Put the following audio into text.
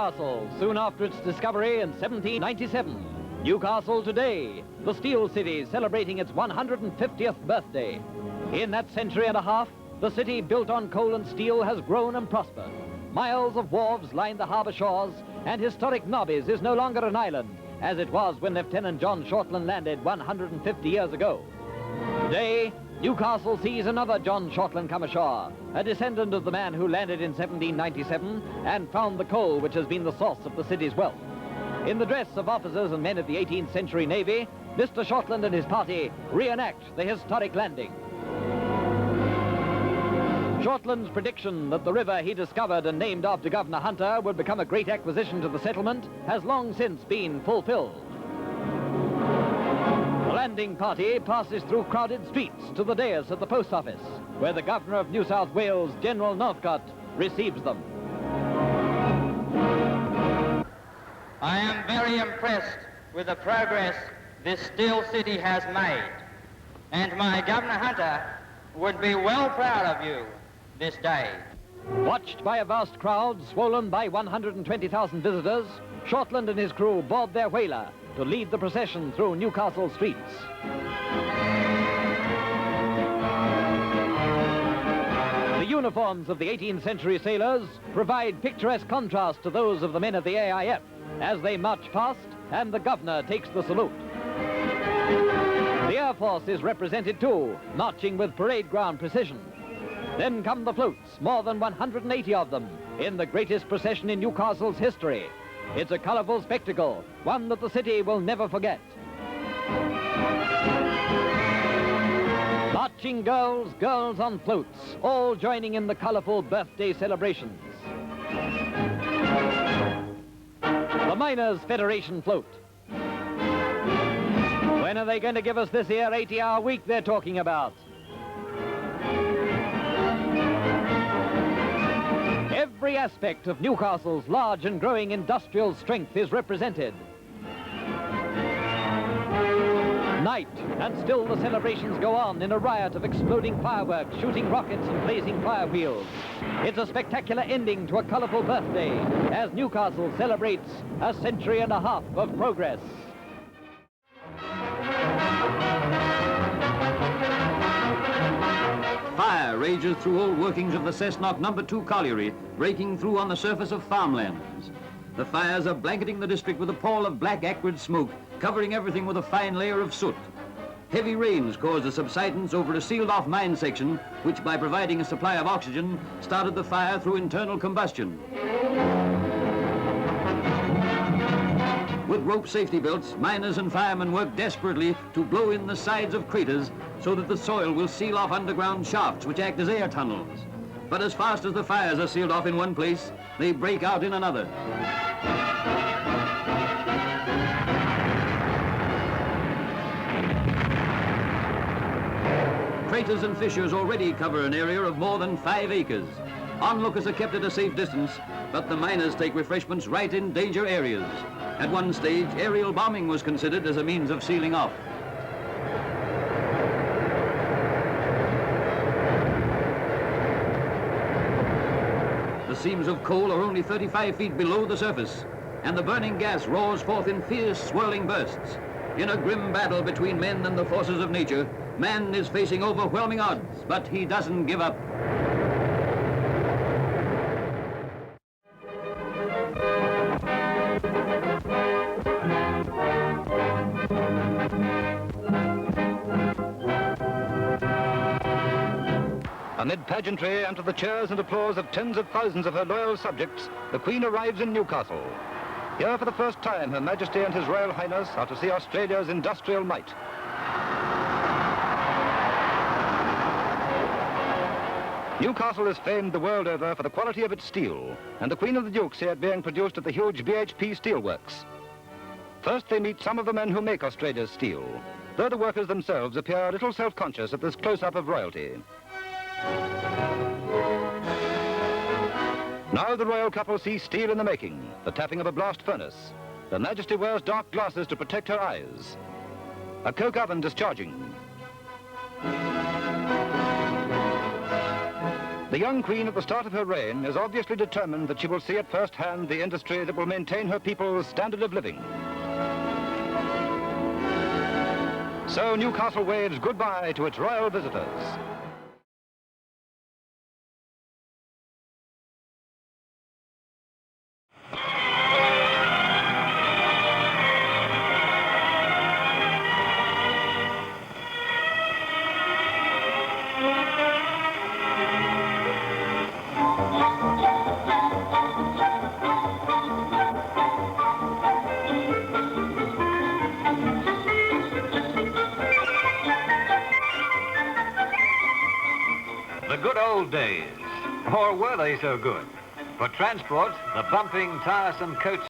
Newcastle, soon after its discovery in 1797. Newcastle today, the steel city celebrating its 150th birthday. In that century and a half, the city built on coal and steel has grown and prospered. Miles of wharves line the harbour shores, and historic Nobbies is no longer an island, as it was when Lieutenant John Shortland landed 150 years ago. Today, Newcastle sees another John Shortland come ashore, a descendant of the man who landed in 1797 and found the coal which has been the source of the city's wealth. In the dress of officers and men of the 18th century Navy, Mr. Shortland and his party reenact the historic landing. Shortland's prediction that the river he discovered and named after Governor Hunter would become a great acquisition to the settlement has long since been fulfilled. The landing party passes through crowded streets to the dais at the post office, where the Governor of New South Wales, General Northcote, receives them. I am very impressed with the progress this steel city has made, and my Governor Hunter would be well proud of you this day. Watched by a vast crowd swollen by 120,000 visitors, Shortland and his crew board their whaler to lead the procession through Newcastle streets. The uniforms of the 18th century sailors provide picturesque contrast to those of the men of the AIF as they march past and the governor takes the salute. The Air Force is represented too, marching with parade ground precision. Then come the floats, more than 180 of them, in the greatest procession in Newcastle's history. It's a colourful spectacle, one that the city will never forget. Marching girls, girls on floats, all joining in the colourful birthday celebrations. The Miners' Federation float. When are they going to give us this here 80-hour week they're talking about? Every aspect of Newcastle's large and growing industrial strength is represented. Night, and still the celebrations go on in a riot of exploding fireworks, shooting rockets and blazing fire wheels. It's a spectacular ending to a colourful birthday as Newcastle celebrates a century and a half of progress. Fire rages through old workings of the Cessnock No. 2 colliery, breaking through on the surface of farmlands. The fires are blanketing the district with a pall of black acrid smoke, covering everything with a fine layer of soot. Heavy rains caused a subsidence over a sealed-off mine section, which, by providing a supply of oxygen, started the fire through internal combustion. With rope safety belts, miners and firemen work desperately to blow in the sides of craters so that the soil will seal off underground shafts which act as air tunnels. But as fast as the fires are sealed off in one place, they break out in another. Craters and fissures already cover an area of more than 5 acres. Onlookers are kept at a safe distance, but the miners take refreshments right in danger areas. At one stage, aerial bombing was considered as a means of sealing off. The seams of coal are only 35 feet below the surface, and the burning gas roars forth in fierce, swirling bursts. In a grim battle between men and the forces of nature, man is facing overwhelming odds, but he doesn't give up. Amid pageantry and to the cheers and applause of tens of thousands of her loyal subjects, the Queen arrives in Newcastle. Here for the first time, Her Majesty and His Royal Highness are to see Australia's industrial might. Newcastle is famed the world over for the quality of its steel, and the Queen of the Dukes see it being produced at the huge BHP Steelworks. First they meet some of the men who make Australia's steel, though the workers themselves appear a little self-conscious at this close-up of royalty. Now the royal couple see steel in the making, the tapping of a blast furnace. Her Majesty wears dark glasses to protect her eyes. A coke oven discharging. The young queen at the start of her reign is obviously determined that she will see at first hand the industry that will maintain her people's standard of living. So Newcastle waves goodbye to its royal visitors. The good old days, or were they so good? For transport, the bumping, tiresome coach